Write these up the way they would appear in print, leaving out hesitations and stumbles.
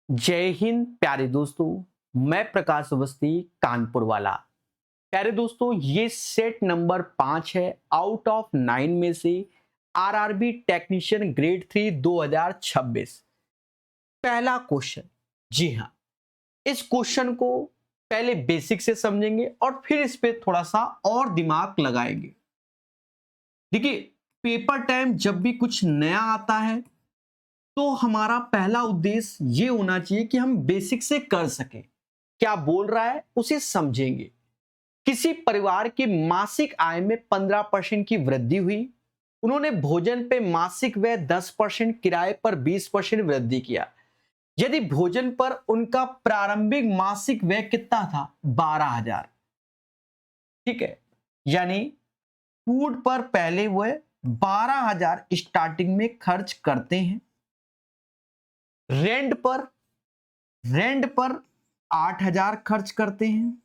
जय हिंद प्यारे दोस्तों। मैं प्रकाश अवस्थी कानपुर वाला। प्यारे दोस्तों, ये सेट नंबर 5 है आउट ऑफ 9 में से आरआरबी टेक्नीशियन ग्रेड 3 2026। पहला क्वेश्चन। जी हाँ, इस क्वेश्चन को पहले बेसिक से समझेंगे और फिर इस पे थोड़ा सा और दिमाग लगाएंगे। देखिए, पेपर टाइम जब भी कुछ नया आता है तो हमारा पहला उद्देश्य ये होना चाहिए कि हम बेसिक से कर सकें। क्या बोल रहा है उसे समझेंगे। किसी परिवार की मासिक आय में 15% की वृद्धि हुई। उन्होंने भोजन पे मासिक व्यय 10%, किराए पर 20% वृद्धि किया। यदि भोजन पर उनका प्रारंभिक मासिक व्यय कितना था? 12,000। ठीक है, यानी फूड पर पहले वह 12,000 स्टार्टिंग में खर्च करते हैं। रेंट पर 8,000 खर्च करते हैं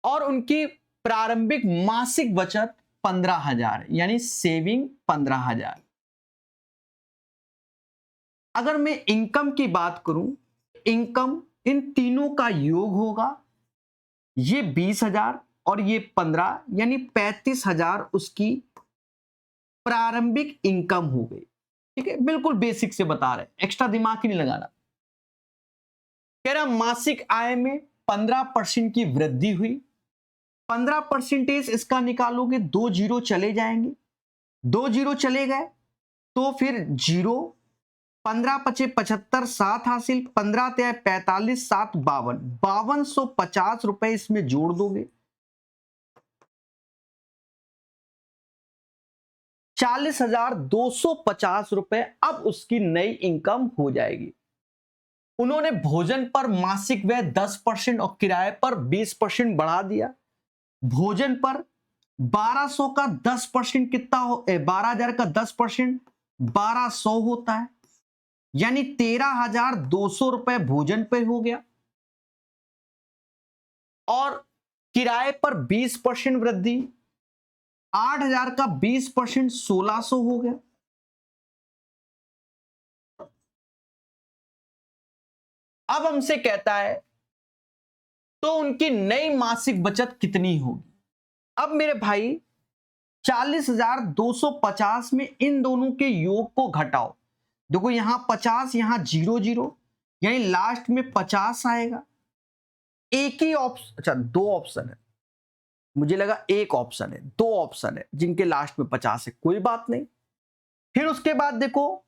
और उनकी प्रारंभिक मासिक बचत 15,000, यानी सेविंग 15,000। अगर मैं इनकम की बात करूं, इनकम इन तीनों का योग होगा। ये 20,000 और ये 15, यानी 35,000 उसकी प्रारंभिक इनकम हो गई। ठीक है, बिल्कुल बेसिक से बता रहे, एक्स्ट्रा दिमाग ही नहीं लगाना। कह रहा मासिक आय में 15% की वृद्धि हुई। 15% इसका निकालोगे, 2 जीरो चले जाएंगे। 2 जीरो चले गए तो फिर जीरो, 15 पचे 75, 7 हासिल, 15 ते 45, 7 52, 5250 रुपए इसमें जोड़ दोगे। 40,250 रुपए अब उसकी नई इनकम हो जाएगी। उन्होंने भोजन पर मासिक व्यय 10% और किराए पर 20% बढ़ा दिया। भोजन पर 1200 का 10% कितना हो, 12,000 का 10% 1200 होता है, यानी 13,200 रुपए भोजन पे हो गया। और किराए पर 20% वृद्धि, 8,000 का 20% 1,600 हो गया। अब हमसे कहता है तो उनकी नई मासिक बचत कितनी होगी। अब मेरे भाई 40,250 में इन दोनों के योग को घटाओ। देखो यहां 50, यहां 0 0, यानी लास्ट में 50 आएगा। एक ही ऑप्शन, अच्छा 2 ऑप्शन है, मुझे लगा एक ऑप्शन है, 2 ऑप्शन है जिनके लास्ट में 50 है, कोई बात नहीं। फिर उसके बाद देखो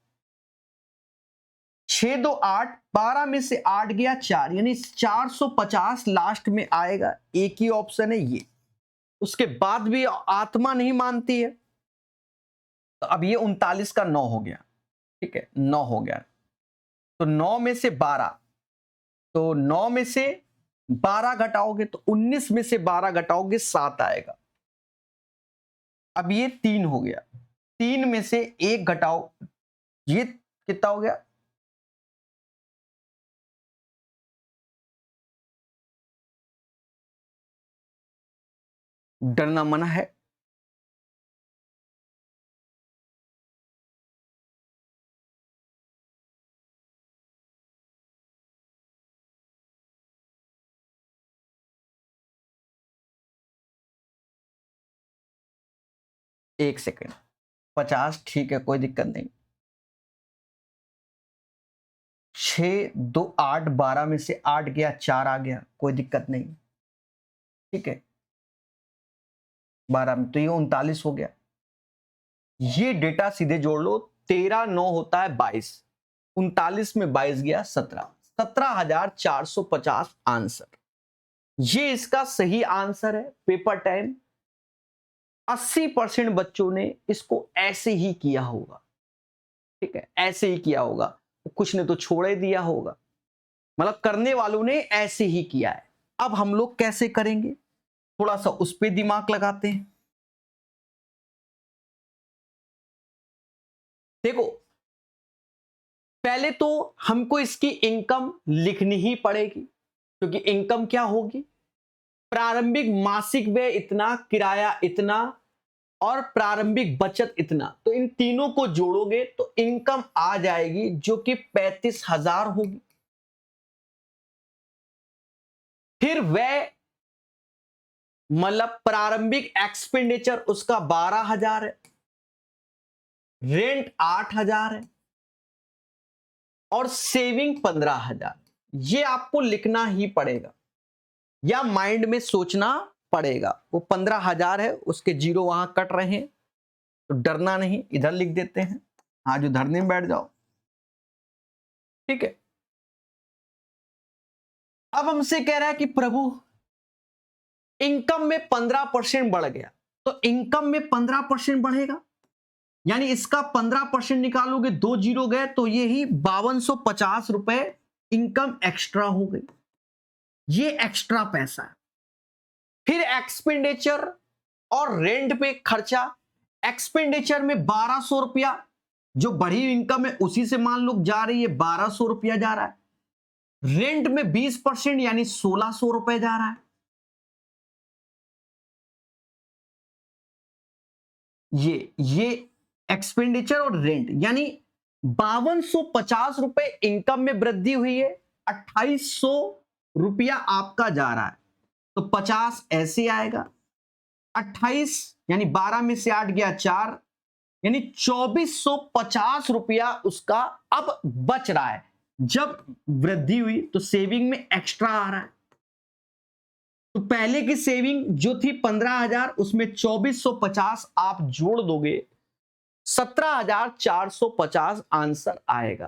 6 2 8, 12 में से 8 गया 4, यानी 450 लास्ट में आएगा। एक ही ऑप्शन है ये। उसके बाद भी आत्मा नहीं मानती है, तो अब ये 39 का 9 हो गया। ठीक है, 9 हो गया, तो 9 में से 12, तो 9 में से 12 घटाओगे तो 19 में से 12 घटाओगे 7 आएगा। अब ये 3 हो गया, 3 में से 1 घटाओ, ये कितना हो गया? डरना मना है। एक सेकेंड, 50 ठीक है, कोई दिक्कत नहीं। 6 2 8, 12 में से 8 गया 4 आ गया, कोई दिक्कत नहीं। ठीक है, 12 में तो ये 39 हो गया। ये डेटा सीधे जोड़ लो, 13 9 होता है 22, 39 में 22 गया 17, 17,450 आंसर। ये इसका सही आंसर है। पेपर टाइम 80% बच्चों ने इसको ऐसे ही किया होगा। ठीक है, ऐसे ही किया होगा, कुछ ने तो छोड़ ही दिया होगा, मतलब करने वालों ने ऐसे ही किया है। अब हम लोग कैसे करेंगे, थोड़ा सा उस पर दिमाग लगाते हैं। देखो, पहले तो हमको इसकी इनकम लिखनी ही पड़ेगी, क्योंकि इनकम क्या होगी? प्रारंभिक मासिक व्यय इतना, किराया इतना, और प्रारंभिक बचत इतना, तो इन तीनों को जोड़ोगे तो इनकम आ जाएगी जो कि 35,000 होगी। फिर वह मतलब प्रारंभिक एक्सपेंडिचर उसका 12,000 है, रेंट 8,000 है और सेविंग 15,000। ये आपको लिखना ही पड़ेगा या माइंड में सोचना पड़ेगा। वो 15,000 है, उसके जीरो वहां कट रहे हैं तो डरना नहीं, इधर लिख देते हैं, आज उधरने में बैठ जाओ। ठीक है, अब हमसे कह रहा है कि प्रभु इनकम में 15% बढ़ गया, तो इनकम में 15% बढ़ेगा यानी इसका 15% निकालोगे, 2 जीरो गए तो ये ही 5250 रुपए इनकम एक्स्ट्रा हो गई। ये एक्स्ट्रा पैसा है। फिर एक्सपेंडिचर और रेंट पे खर्चा, एक्सपेंडिचर में 1200 रुपया, जो बढ़ी इनकम है उसी से मान लो जा रही है, 1200 रुपया जा रहा है। रेंट में 20% यानी 1600 रुपए जा रहा है। ये एक्सपेंडिचर और रेंट यानी 5250 रुपए इनकम में वृद्धि हुई है, 2800 रुपया आपका जा रहा है, तो 50 ऐसे आएगा, 28 यानी 12 में से 8 गया 4, यानी 2450 रुपया उसका अब बच रहा है। जब वृद्धि हुई तो सेविंग में एक्स्ट्रा आ रहा है, तो पहले की सेविंग जो थी 15,000 उसमें 2450 आप जोड़ दोगे, 17,450 आंसर आएगा।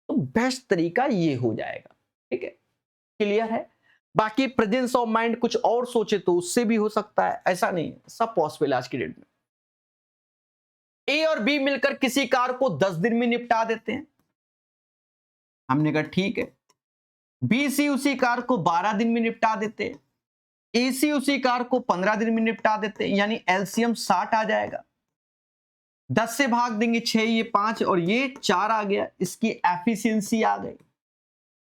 तो बेस्ट तरीका ये हो जाएगा। ठीक है, क्लियर है। बाकी प्रेजेंस ऑफ माइंड कुछ और सोचे तो उससे भी हो सकता है, ऐसा नहीं, सब पॉसिबल आज की डेट में। ए और बी मिलकर किसी कार को 10 दिन में निपटा देते हैं, हमने कहा ठीक है। बी सी उसी कार को 12 दिन में निपटा देते हैं, ए सी उसी कार को 15 दिन में निपटा देते हैं, यानी एलसीएम 60 आ जाएगा। 10 से भाग देंगे 6, ये 5 और ये 4 आ गया, इसकी एफिशिएंसी आ गई।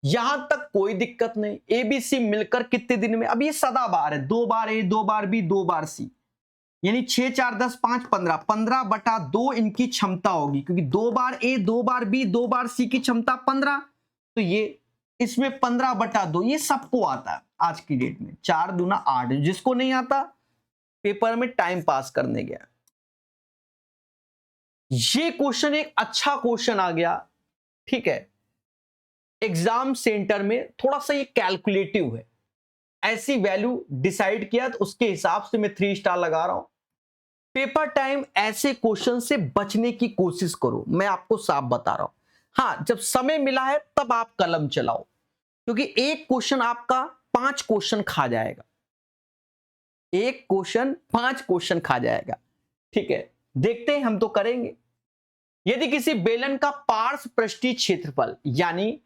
यहां तक कोई दिक्कत नहीं। एबीसी मिलकर कितने दिन में, अब ये सदाबार है, 2 बार ए, 2 बार बी, 2 बार सी, यानी 6 4 10 5 15, 15/2 इनकी क्षमता होगी, क्योंकि 2 बार ए, 2 बार बी, 2 बार सी की क्षमता 15, तो ये इसमें 15/2 ये सबको आता है आज की डेट में। 4 दूना 8, जिसको नहीं आता पेपर में टाइम पास करने गया। ये क्वेश्चन एक अच्छा क्वेश्चन आ गया। ठीक है, एग्जाम सेंटर में थोड़ा सा ये कैलकुलेटिव है, ऐसी वैल्यू डिसाइड किया तो उसके हिसाब से मैं 3 स्टार लगा रहा हूं। पेपर टाइम ऐसे क्वेश्चन से बचने की कोशिश करो, मैं आपको साफ बता रहा हूं। हां, जब समय मिला है तब आप कलम चलाओ, क्योंकि एक क्वेश्चन आपका 5 क्वेश्चन खा जाएगा, एक क्वेश्चन 5 क्वेश्चन खा जाएगा। ठीक है, देखते हैं, हम तो करेंगे। यदि किसी बेलन का पार्श्व पृष्ठीय क्षेत्रफल यानी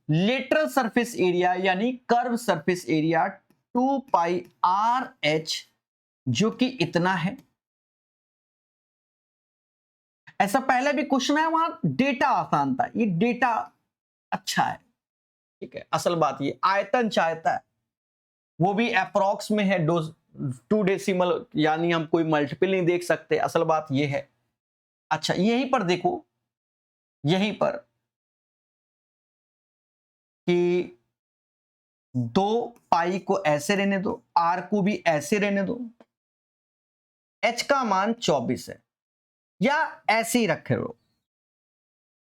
लेटरल सरफेस एरिया यानी कर्व सरफेस एरिया 2πRh जो कि इतना है, ऐसा पहले भी क्वेश्चन है, वहां डेटा आसान था, ये डेटा अच्छा है। ठीक है, असल बात ये आयतन चाहता है, वो भी अप्रोक्स में है, 2 डेसिमल, यानी हम कोई मल्टीपल नहीं देख सकते, असल बात ये है। अच्छा, यहीं पर देखो, यहीं पर कि 2 पाई को ऐसे रहने दो, आर को भी ऐसे रहने दो, एच का मान 24 है, या ऐसे ही रखे रहो।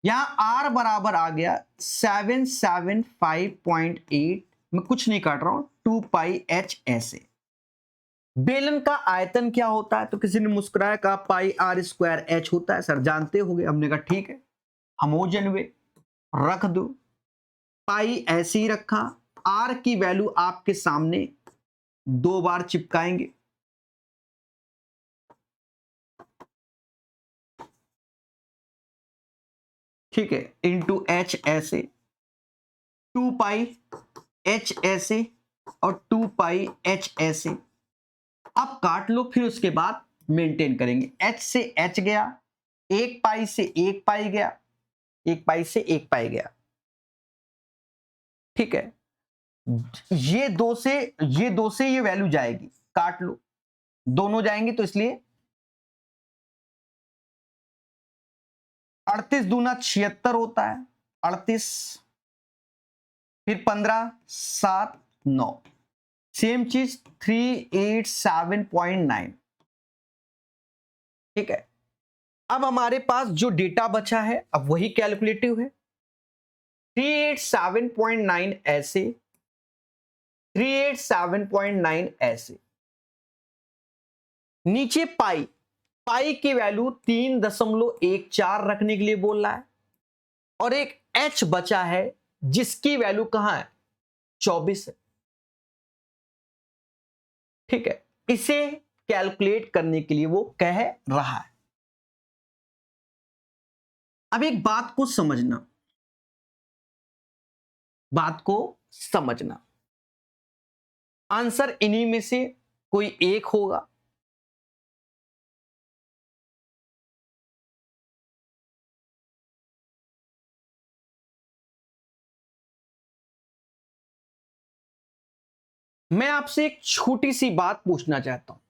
यहां आर बराबर आ गया 775.8, मैं कुछ नहीं काट रहा हूं, 2πh ऐसे। बेलन का आयतन क्या होता है, तो किसी ने मुस्कुराया, कहा πr²h होता है। सर जानते होंगे, हमने कहा ठीक है, होमोजेन वे रख दो, पाई ऐसे ही रखा, आर की वैल्यू आपके सामने 2 बार चिपकाएंगे, ठीक है, इंटू एच ऐसे, 2πh ऐसे और 2πh ऐसे। अब काट लो, फिर उसके बाद मेंटेन करेंगे। h से h गया, 1 पाई से 1 पाई गया, 1 पाई से 1 पाई गया। ठीक है, ये 2 से ये वैल्यू जाएगी, काट लो, दोनों जाएंगे तो इसलिए 38 दूना 76 होता है, 38, फिर 15, 7, 9, सेम चीज 387.9। ठीक है, अब हमारे पास जो डेटा बचा है अब वही कैलकुलेटिव है। 387.9 ऐसे, 387.9 ऐसे, नीचे पाई, पाई की वैल्यू 3.14 रखने के लिए बोल रहा है, और एक एच बचा है जिसकी वैल्यू कहां है, 24 है। ठीक है, इसे कैलकुलेट करने के लिए वो कह रहा है। अब एक बात को समझना, बात को समझना, आंसर इन्हीं में से कोई एक होगा। मैं आपसे एक छोटी सी बात पूछना चाहता हूं।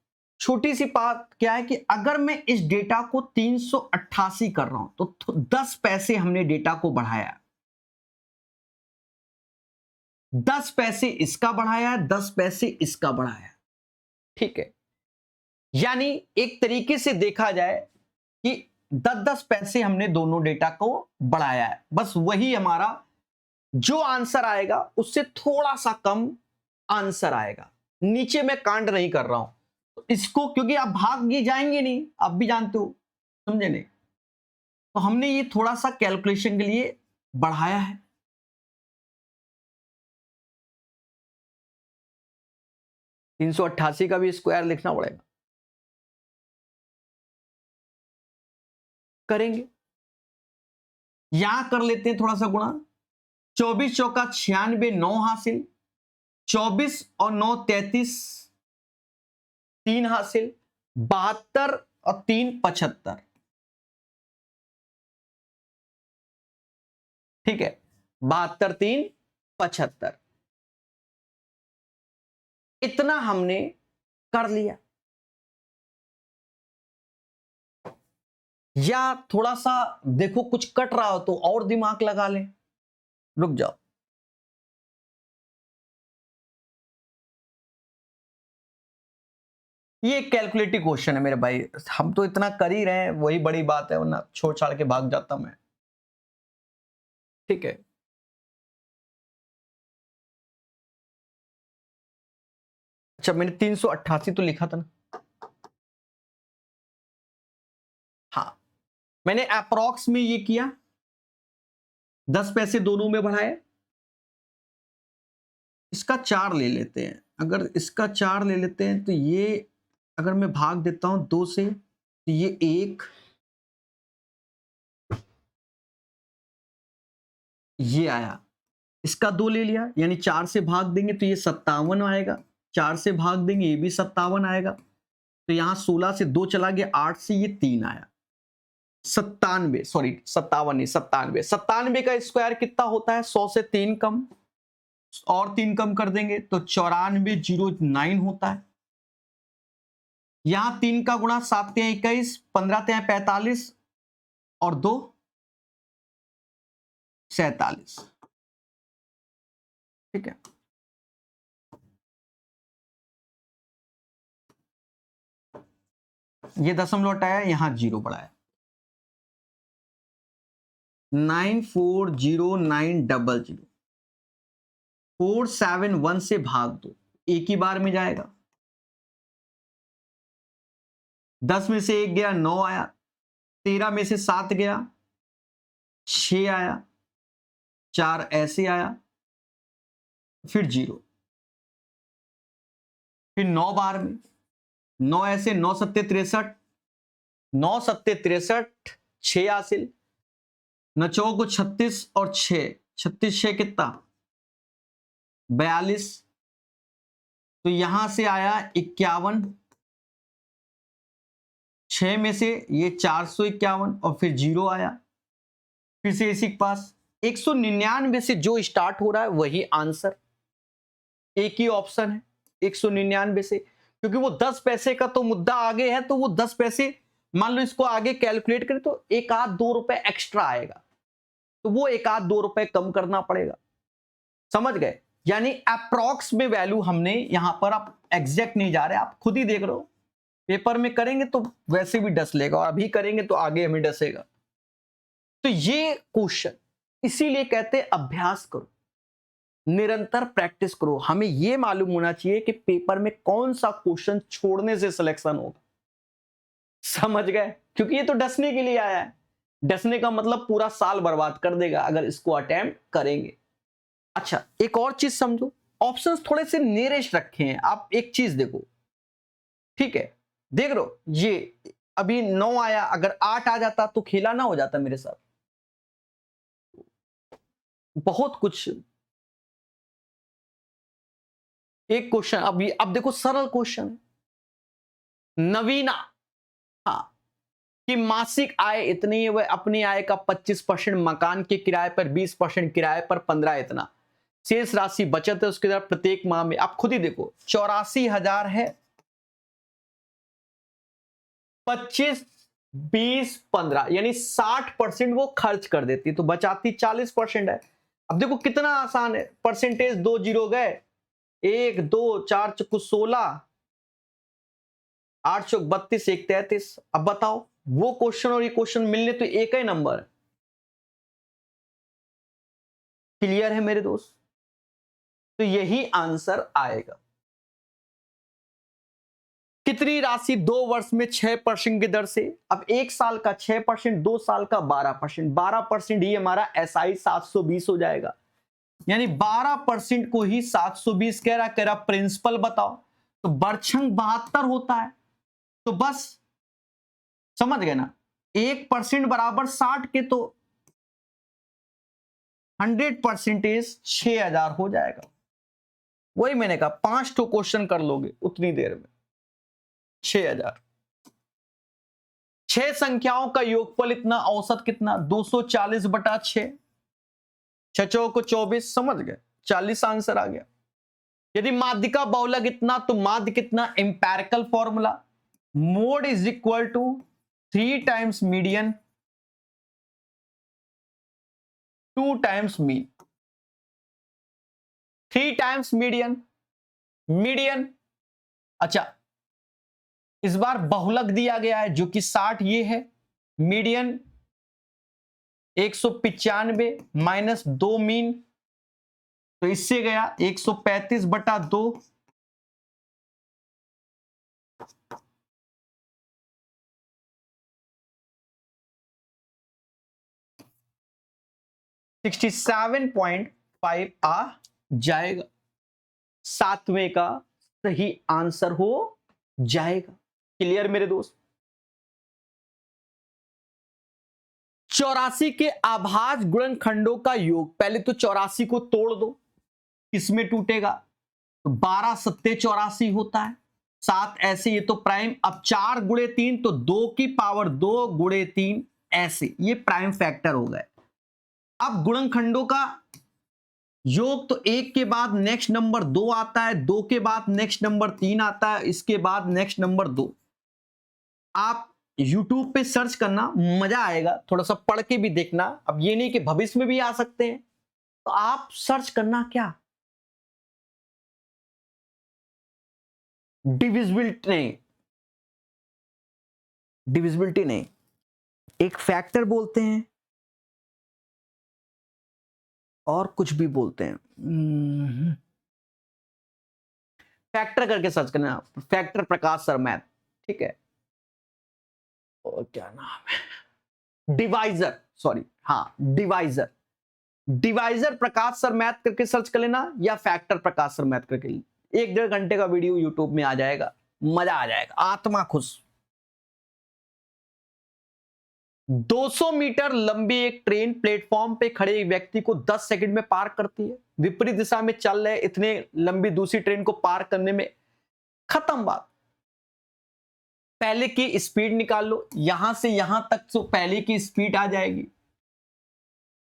छोटी सी बात क्या है कि अगर मैं इस डेटा को 388 कर रहा हूं तो 10 पैसे हमने डेटा को बढ़ाया, 10 पैसे इसका बढ़ाया, 10 पैसे इसका बढ़ाया। ठीक है, यानी एक तरीके से देखा जाए कि 10-10 पैसे हमने दोनों डेटा को बढ़ाया है। बस वही हमारा जो आंसर आएगा उससे थोड़ा सा कम आंसर आएगा। नीचे मैं कांड नहीं कर रहा हूं तो इसको, क्योंकि आप भाग ये जाएंगे नहीं, आप भी जानते हो, समझे नहीं, तो हमने ये थोड़ा सा कैलकुलेशन के लिए बढ़ाया है। तीन सौ अट्ठासी का भी स्क्वायर लिखना पड़ेगा, करेंगे, यहां कर लेते हैं थोड़ा सा गुणा। 24 चौका 96, 9 हासिल, 24 और 9 33, 3 हासिल, 72 और 3 75। ठीक है, 72 3 75, इतना हमने कर लिया। या थोड़ा सा देखो कुछ कट रहा हो तो और दिमाग लगा ले, रुक जाओ। ये कैलकुलेटिव क्वेश्चन है मेरे भाई, हम तो इतना कर ही रहे हैं, वही बड़ी बात है, वरना छोड़ छाड़ के भाग जाता मैं। ठीक है, अच्छा मैंने 388 तो लिखा था ना। हाँ, मैंने अप्रॉक्स में ये किया, 10 पैसे दोनों में बढ़ाए। इसका 4 ले लेते हैं, अगर इसका 4 ले लेते हैं तो ये अगर मैं भाग देता हूं 2 से तो ये 1, ये आया, इसका 2 ले लिया, यानी 4 से भाग देंगे तो ये 57 आएगा, 4 से भाग देंगे ये भी 57 आएगा, तो यहां 16 से 2 चला गया, 8 से ये 3 आया, 97, सॉरी 57 नहीं 97, 97 का स्क्वायर कितना होता है, 100 से 3 कम, और 3 कम कर देंगे तो 9409 होता है। यहां 3 का गुणा 7 तिया 21, 15 तिया 45 और 2 47। ठीक है, ये दशमलव हटाया, यहां 0 बढ़ाया, 940900, 471 से भाग दो, एक ही बार में जाएगा, 10 में से 1 गया 9 आया, 13 में से 7 गया 6 आया, 4 ऐसे आया, फिर 0, फिर 9 बार में, 9 ऐसे, 9 सत्ते 63, 9 सत्ते 63, 6 हासिल, 9 चौको 36 और 6, 36 6 कितना 42, तो यहां से आया 51, 6 में से ये 451 और फिर 0 आया, फिर से इसी के पास 199 से जो स्टार्ट हो रहा है वही आंसर, एक ही ऑप्शन है 199 से, क्योंकि वो 10 पैसे का तो मुद्दा आगे है, तो वो 10 पैसे मान लो इसको आगे कैलकुलेट करें तो 1-2 रुपए एक्स्ट्रा आएगा, तो वो 1-2 रुपए कम करना पड़ेगा। समझ गए? यानी अप्रॉक्स में वैल्यू हमने यहां पर, आप एग्जैक्ट नहीं जा रहे, आप खुद ही देख लो। पेपर में करेंगे तो वैसे भी डस लेगा, और अभी करेंगे तो आगे हमें डसेगा। तो ये क्वेश्चन इसीलिए कहते हैं अभ्यास करो, निरंतर प्रैक्टिस करो। हमें यह मालूम होना चाहिए कि पेपर में कौन सा क्वेश्चन छोड़ने से सिलेक्शन होगा। समझ गए? क्योंकि ये तो डसने के लिए आया है। डसने का मतलब पूरा साल बर्बाद कर देगा अगर इसको अटेम्प्ट करेंगे। अच्छा, एक और चीज समझो, ऑप्शंस थोड़े से नियरेस्ट रखे हैं। आप एक चीज देखो, ठीक है, देख लो, ये अभी 9 आया, अगर 8 आ जाता तो खेला ना हो जाता मेरे साथ। बहुत कुछ। एक क्वेश्चन अभी, अब देखो सरल क्वेश्चन, नवीना, हाँ, कि मासिक आय इतनी है, वह अपनी आय का 25% मकान के किराए पर, 20% किराए पर, 15 इतना शेष राशि बचत है उसके द्वारा प्रत्येक माह में। आप खुद ही देखो, 84,000 है, 25, 20, 15 यानी 60% वो खर्च कर देती, तो बचाती 40% है। अब देखो कितना आसान है, परसेंटेज 2 जीरो गए, 1 2 4 चुकू 16, 8 चौक 32, 1 33। अब बताओ, वो क्वेश्चन और ये क्वेश्चन मिलने तो एक ही नंबर। क्लियर है मेरे दोस्त? तो यही आंसर आएगा। कितनी राशि 2 वर्ष में 6% की दर से, अब 1 साल का 6%, 2 साल का 12%, 12% ही हमारा एसआई 720 हो जाएगा। यानी 12% को ही 720 कह रहा प्रिंसिपल बताओ, तो बरछंग 72 होता है। तो बस समझ गए ना, 1% बराबर 60 के, तो 100% 6,000 हो जाएगा। वही मैंने कहा, 5 तो क्वेश्चन कर लोगे उतनी देर में, 6,000। 6 संख्याओं का योगफल इतना, औसत कितना, 240/6, 6 को 24, समझ गए, 40 आंसर आ गया। यदि माध्यिका बहुलक इतना, तो माध्य कितना, empirical formula, mode is equal to 3 times median 2 times mean, 3 times median, median. अच्छा, इस बार बहुलक दिया गया है जो कि 60 ये है, मीडियन 195 माइनस 2 मीन, तो इससे गया 135/2, 67.5 आ जाएगा। 7वें का सही आंसर हो जाएगा। क्लियर मेरे दोस्त? 84 के अभाज्य गुणनखंडों का योग, पहले तो 84 को तोड़ दो, किसमें टूटेगा, तो 12 सत्ते 84 होता है, 7 ऐसे, ये तो प्राइम, अब 4 गुणे 3 तो 2 की पावर 2 गुणे 3 ऐसे, ये प्राइम फैक्टर हो गए। अब गुणनखंडों का योग, तो 1 के बाद नेक्स्ट नंबर 2 आता है, 2 के बाद नेक्स्ट नंबर 3 आता है, इसके बाद नेक्स्ट नंबर 2। आप YouTube पे सर्च करना, मजा आएगा, थोड़ा सा पढ़ के भी देखना। अब ये नहीं कि भविष्य में भी आ सकते हैं, तो आप सर्च करना क्या, डिविजिबिलिटी नहीं, डिविजिबिलिटी नहीं, एक फैक्टर बोलते हैं और कुछ भी बोलते हैं, फैक्टर करके सर्च करना, फैक्टर प्रकाश सर मैथ, ठीक है, और क्या नाम है, डिवाइजर, सॉरी, हाँ डिवाइजर, डिवाइजर प्रकाश सर मैथ करके सर्च कर लेना, या फैक्टर प्रकाश सर मैथ करके, 1-1.5 घंटे का वीडियो यूट्यूब में आ जाएगा, मजा आ जाएगा, आत्मा खुश। 200 मीटर लंबी एक ट्रेन प्लेटफॉर्म पे खड़े एक व्यक्ति को 10 सेकंड में पार करती है। विपरीत दिशा में चल रहे इतने लंबी दूसरी ट्रेन को पार करने में, खत्म बात। पहले की स्पीड निकाल लो, यहां से यहां तक तो पहले की स्पीड आ जाएगी,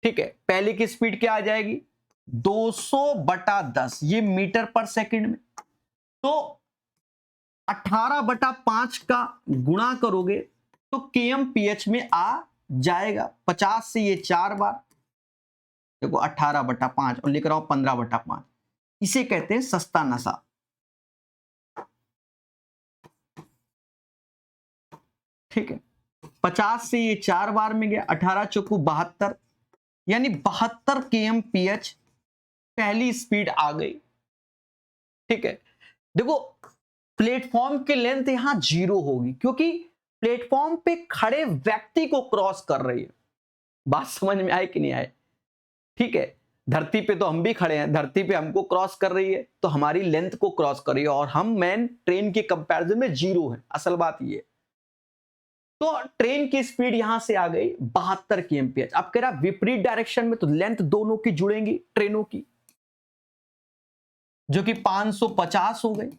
ठीक है, पहले की स्पीड क्या आ जाएगी, 200/10, ये मीटर पर सेकंड में, तो 18/5 का गुणा करोगे तो kmph में आ जाएगा। 50 से ये 4 बार, देखो 18/5 और लिख रहा हूं 15/5। इसे कहते हैं सस्ता नशा। ठीक है, 50 से ये 4 बार में गया, 18 चौकू 72, यानी 72 kmph पहली स्पीड आ गई। ठीक है, देखो प्लेटफॉर्म की लेंथ यहां 0 होगी क्योंकि प्लेटफॉर्म पे खड़े व्यक्ति को क्रॉस कर रही है। बात समझ में आए कि नहीं आए? ठीक है, धरती पे तो हम भी खड़े हैं, धरती पे हमको क्रॉस कर रही है तो हमारी लेंथ को क्रॉस कर रही है, और हम मैन ट्रेन के कंपैरिजन में 0 है। असल बात ये, तो ट्रेन की स्पीड यहां से आ गई 72 kmph। अब कह रहा विपरीत डायरेक्शन में, तो लेंथ दोनों की जुड़ेंगी ट्रेनों की, जो कि 550 हो गई,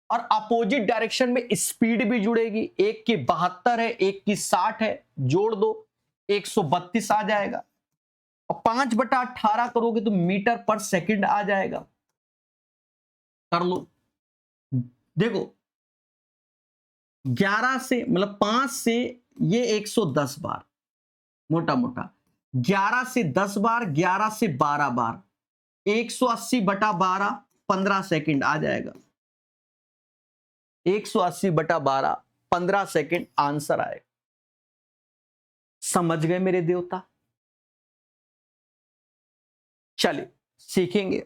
और अपोजिट डायरेक्शन में स्पीड भी जुड़ेगी। एक की 72 है, एक की 60 है, जोड़ दो 132 आ जाएगा, और 5/18 करोगे तो मीटर पर सेकंड आ जाएगा। कर लो, देखो 11 से मतलब 5 से ये 110 बार, मोटा मोटा 11 से 10 बार, 11 से 12 बार, 180/12 15 सेकंड आ जाएगा। 180/12 15 सेकंड आंसर आएगा। समझ गए मेरे देवता? चलिए सीखेंगे।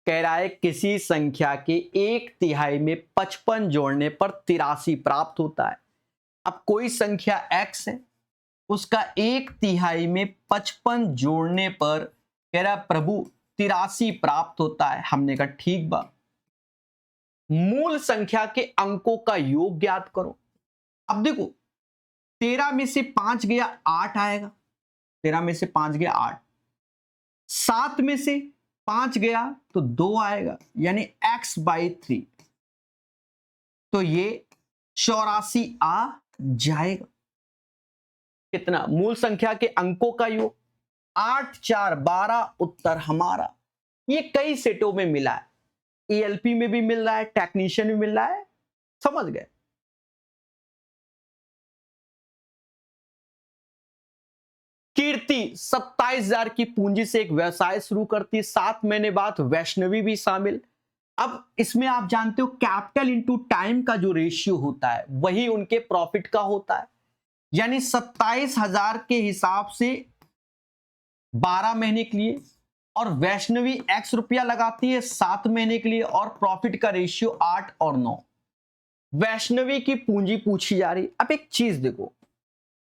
कह रहा है किसी संख्या के 1/3 में 55 जोड़ने पर 83 प्राप्त होता है। अब कोई संख्या x है, उसका 1/3 में 55 जोड़ने पर कह रहा प्रभु 83 प्राप्त होता है। हमने कहा ठीक बा, मूल संख्या के अंकों का योग ज्ञात करो। अब देखो 13 में से 5 गया 8 आएगा, 13 में से 5 गया 8, 7 में से 5 गया तो 2 आएगा, यानी x/3, तो ये 84 आ जाएगा। कितना? मूल संख्या के अंकों का योग 8 4 12 उत्तर हमारा। ये कई सेटों में मिला है, ELP में भी मिल रहा है, टेक्नीशियन भी मिल रहा है। समझ गए? कीर्ति 27,000 की पूंजी से एक व्यवसाय शुरू करती है, 7 महीने बाद वैष्णवी भी शामिल। अब इसमें आप जानते हो कैपिटल इनटू टाइम का जो रेशियो होता है वही उनके प्रॉफिट का होता है, यानी 27,000 के हिसाब से 12 महीने के लिए, और वैष्णवी x रुपया लगाती है 7 महीने के लिए, और प्रॉफिट का रेशियो 8 और 9। वैष्णवी की पूंजी पूछी जा रही। अब एक चीज देखो,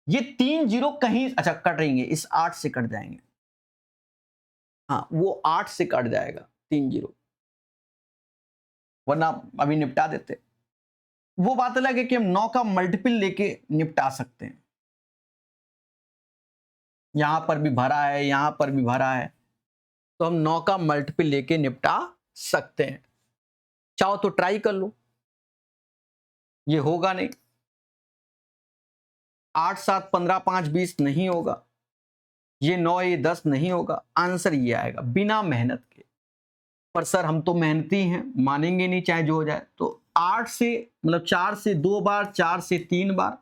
ये 3 जीरो कहीं अच्छा कट रहेंगे, इस 8 से कट जाएंगे, हाँ वो 8 से कट जाएगा 3 जीरो, वरना अभी निपटा देते। वो बात अलग है कि हम 9 का मल्टीपल लेके निपटा सकते हैं। यहां पर भी भरा है, यहां पर भी भरा है, तो हम 9 का मल्टीपल लेके निपटा सकते हैं। चाहो तो ट्राई कर लो, ये होगा नहीं। 8 7 15 5 20 नहीं होगा, ये 9 ये 10 नहीं होगा। आंसर ये आएगा बिना मेहनत के। पर सर हम तो मेहनती हैं, मानेंगे नहीं चाहे जो हो जाए। तो 8 से मतलब 4 से 2 बार, 4 से 3 बार।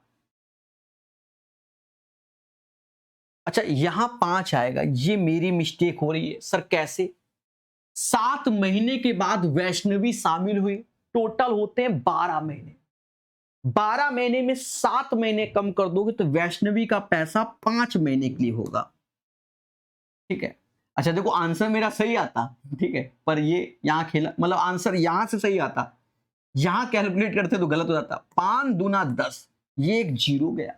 अच्छा यहां 5 आएगा, ये मेरी मिस्टेक हो रही है। सर कैसे? 7 महीने के बाद वैष्णवी शामिल हुई, टोटल होते हैं 12 महीने। 12 महीने में 7 महीने कम कर दोगे तो वैष्णवी का पैसा 5 महीने के लिए होगा। ठीक है, अच्छा देखो आंसर मेरा सही आता, ठीक है, पर ये यहां खेला, मतलब आंसर यहां से सही आता, यहां कैलकुलेट करते तो गलत हो जाता। 5 दूना 10, ये एक जीरो गया।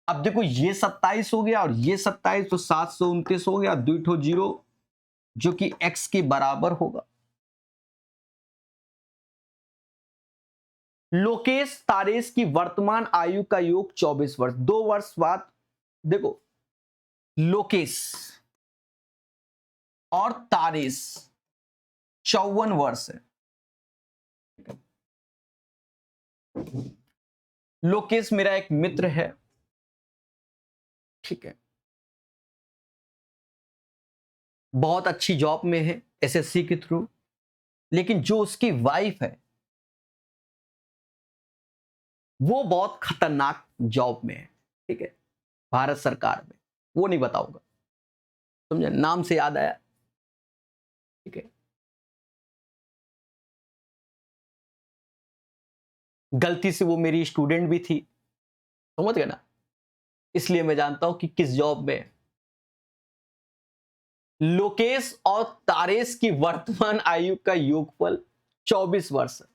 अब देखो ये 27 हो गया और ये 27, तो 729 हो गया, 2 ठो जीरो जो कि x के बराबर होगा। लोकेश तारेश की वर्तमान आयु का योग 24 वर्ष। 2 वर्ष बाद देखो लोकेश और तारेश 54 वर्ष है। लोकेश मेरा एक मित्र है, ठीक है, बहुत अच्छी जॉब में है SSC के थ्रू, लेकिन जो उसकी वाइफ है वो बहुत खतरनाक जॉब में है, ठीक है, भारत सरकार में, वो नहीं बताऊंगा, समझे, नाम से याद आया, ठीक है। गलती से वो मेरी स्टूडेंट भी थी, समझ गए ना, इसलिए मैं जानता हूं कि किस जॉब में है। लोकेश और तारेश की वर्तमान आयु का योगफल 24 वर्ष है।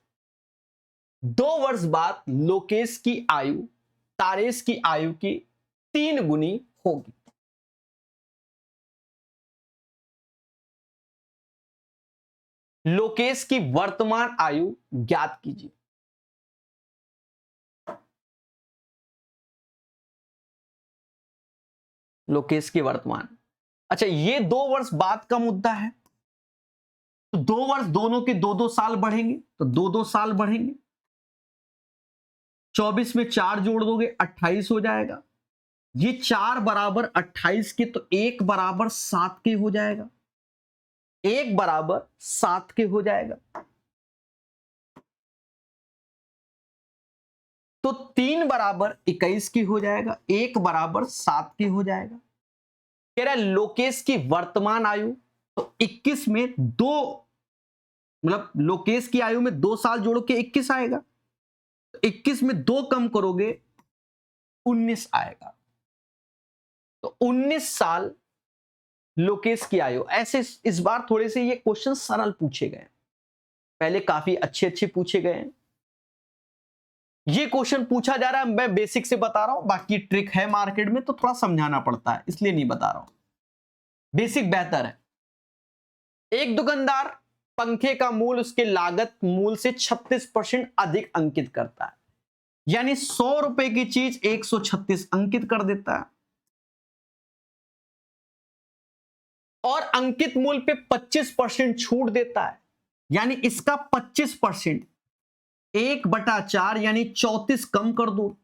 2 वर्ष बाद लोकेश की आयु तारेश की आयु की 3 गुनी होगी। लोकेश की वर्तमान आयु ज्ञात कीजिए। लोकेश की वर्तमान, अच्छा ये 2 वर्ष बाद का मुद्दा है, तो 2 वर्ष दोनों के 2-2 साल बढ़ेंगे, तो 2-2 साल बढ़ेंगे। 24 में 4 जोड़ दोगे 28 हो जाएगा। ये 4 बराबर 28 के, तो 1 बराबर 7 के हो जाएगा, 1 बराबर 7 के हो जाएगा। तो 3 बराबर 21 की हो जाएगा, 1 बराबर 7 की हो जाएगा। कह रहा है लोकेश की वर्तमान आयु, तो 21 में 2, मतलब लोकेश की आयु में 2 साल जोड़ो के 21 आएगा, तो 21 में 2 कम करोगे 19 आएगा, तो 19 साल लोकेश की आयु। ऐसे इस बार थोड़े से ये क्वेश्चन सरल पूछे गए, पहले काफी अच्छे अच्छे पूछे गए हैं। ये क्वेश्चन पूछा जा रहा है, मैं बेसिक से बता रहा हूं, बाकी ट्रिक है मार्केट में तो थोड़ा समझाना पड़ता है, इसलिए नहीं बता रहा हूं, बेसिक बेहतर है। एक दुकानदार पंखे का मूल उसके लागत मूल से 36% अधिक अंकित करता है, यानी 100 रुपए की चीज 136 अंकित कर देता है, और अंकित मूल्य पे 25% छूट देता है, यानी इसका 25% 1/4 यानी 34 कम कर दो,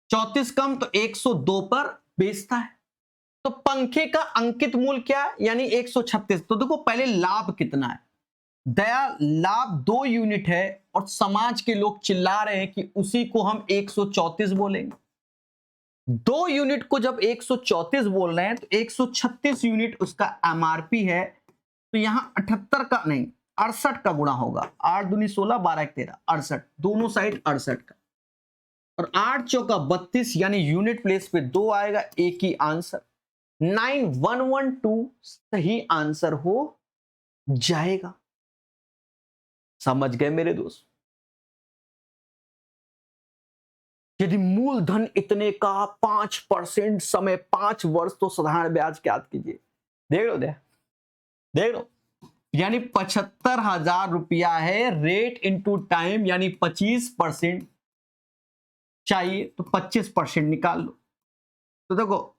34 कम तो 102 पर बेचता है। तो पंखे का अंकित मूल्य क्या है, यानी 136। तो देखो पहले लाभ कितना है, दया लाभ 2 यूनिट है, और समाज के लोग चिल्ला रहे हैं कि उसी को हम 134 बोलेंगे। 2 यूनिट को जब 134 बोल रहे हैं, तो 136 यूनिट उसका एमआरपी है, तो यहां 78 का नहीं 68 का गुणा होगा, 8 दूनी 16 12 1 13 68, दोनों साइड 68 का, और 8 चौका 32, यानी यूनिट प्लेस पे 2 आएगा, एक ही आंसर 9112 सही आंसर हो जाएगा। समझ गए मेरे दोस्त? यदि मूलधन इतने का 5% समय 5 वर्ष, तो साधारण ब्याज क्या कीजिए, देख लो देख लो, यानी 75,000 रुपया है, रेट इनटू टाइम यानी 25% चाहिए, तो 25% निकाल लो। तो देखो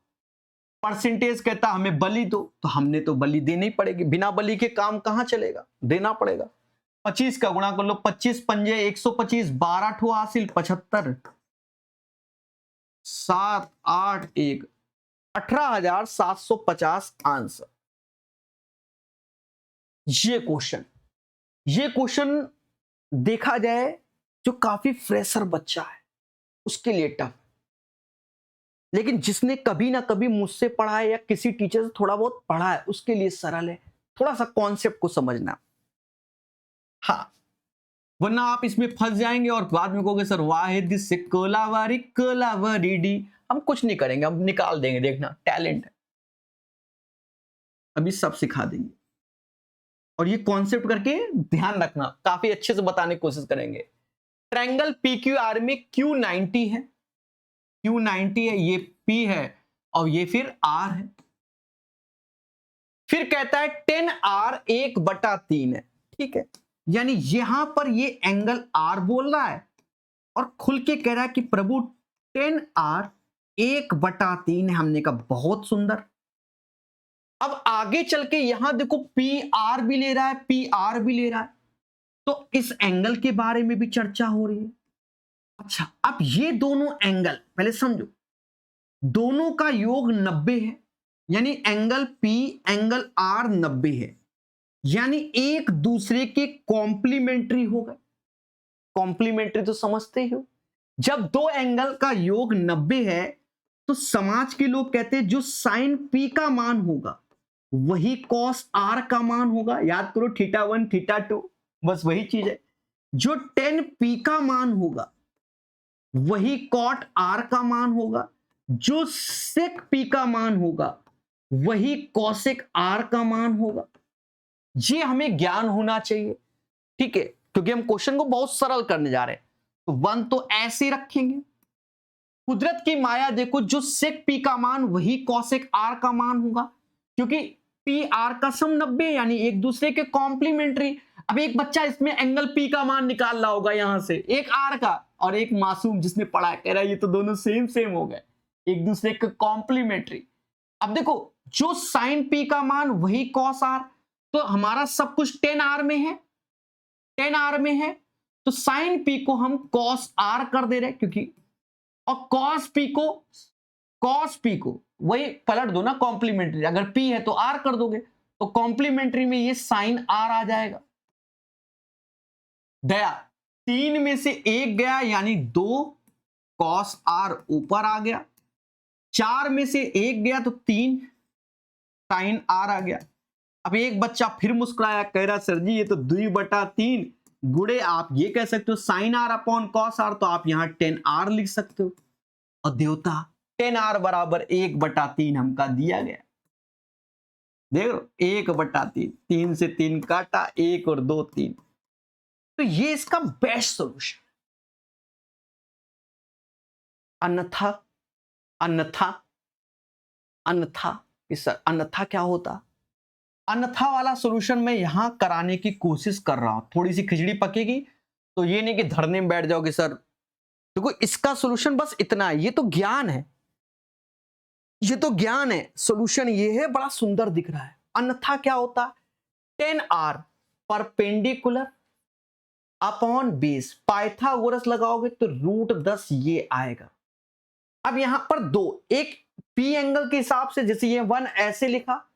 परसेंटेज कहता हमें बलि दो, तो हमने तो बलि देनी पड़ेगी, बिना बलि के काम कहां चलेगा, देना पड़ेगा। 25 का गुणा कर लो, 25 पंजे 125, 12 ठो हासिल 75, 7 8 1 18,750 आंसर। ये क्वेश्चन देखा जाए जो काफी फ्रेशर बच्चा है उसके लिए टफ, लेकिन जिसने कभी ना कभी मुझसे पढ़ा है या किसी टीचर से थोड़ा बहुत पढ़ा है उसके लिए सरल है, थोड़ा सा कॉन्सेप्ट को समझना। हाँ, वरना आप इसमें फंस जाएंगे और बाद में कहोगे सर वाहिद से कोलावारी कोलावारी डी, हम कुछ नहीं करेंगे, हम निकाल देंगे, देखना टैलेंट है, अभी सब सिखा देंगे। और ये कॉन्सेप्ट करके ध्यान रखना, काफी अच्छे से बताने की कोशिश करेंगे। ट्रायंगल PQR में Q90 है, Q90 है, ये P है और ये फिर R है। फिर कहता है 10R 1/3 है, ठीक है, यानी यहां पर ये एंगल R बोल रहा है और खुल के कह रहा है कि प्रभु 10R 1/3 है। हमने कहा बहुत सुंदर। अब आगे चल के यहां देखो PR भी ले रहा है, PR भी ले रहा है, तो इस एंगल के बारे में भी चर्चा हो रही है। अच्छा, अब ये दोनों एंगल पहले समझो, दोनों का योग 90 है, यानी एंगल P एंगल R 90 है, यानी एक दूसरे के कॉम्प्लीमेंट्री हो गए। कॉम्प्लीमेंट्री तो समझते ही हो, जब दो एंगल का योग 90 है तो समाज के लोग कहते हैं जो साइन पी का मान होगा वही कॉस आर का मान होगा। याद करो थीटा 1 थीटा 2, बस वही चीज है। जो टेन पी का मान होगा वही कॉट आर का मान होगा। जो सेक पी का मान होगा वही कॉसेक आर का मान होगा। ये हमें ज्ञान होना चाहिए, ठीक है, क्योंकि हम क्वेश्चन को बहुत सरल करने जा रहे हैं। तो 1 तो ऐसे रखेंगे। कुदरत की माया देखो, जो सेक पी का मान वही कॉसेक आर का मान होगा, क्योंकि पी आर का सम 90 यानी एक दूसरे के कॉम्प्लीमेंट्री। अब एक बच्चा इसमें एंगल पी का मान निकाल रहा होगा यहां से, एक आर का, और एक मासूम जिसने पढ़ा है कह रहा है ये तो दोनों सेम सेम हो गए, एक दूसरे के कॉम्प्लीमेंट्री। अब देखो जो साइन पी का मान वही कॉस आर, तो हमारा सब कुछ 10 आर में है, 10 आर में है, तो साइन पी को हम कॉस आर कर दे रहे क्योंकि, और कॉस पी को वही पलट दो ना कॉम्प्लीमेंट्री, अगर पी है तो आर कर दोगे, तो कॉम्प्लीमेंट्री में ये साइन आर आ जाएगा। गया 3 में से 1 गया यानी 2 कॉस आर ऊपर आ गया। 4 में से 1 गया तो 3 साइन आर आ गया। अब एक बच्चा फिर मुस्कुराया, कह रहा सर जी ये तो 2/3 गुड़े, आप ये कह सकते हो sine R upon cos R, तो आप यहां 10 आर लिख सकते हो। और देवता 10 आर बराबर 1/3 हमका दिया गया। देख लो 1/3, 3 से 3 काटा, 1 और 2 3, तो ये इसका बेस्ट सोल्यूशन। अन्यथा अन्यथा अन्यथा सर अन्यथा क्या होता? अन्यथा वाला सॉल्यूशन मैं यहां कराने की कोशिश कर रहा हूं। थोड़ी सी खिचड़ी पकेगी तो ये नहीं कि धरने में बैठ जाओगे सर। देखो इसका सॉल्यूशन बस इतना है, ये तो ज्ञान है, ये तो ज्ञान है। सॉल्यूशन ये है, बड़ा सुंदर दिख रहा है। अन्यथा क्या होता? 10 R perpendicular upon base, Pythagoras लगाओगे तो √10 ये आएगा। अब यहां पर दो, एक पी एंगल के हिसाब से, जैसे ये 1 ऐसे लिखा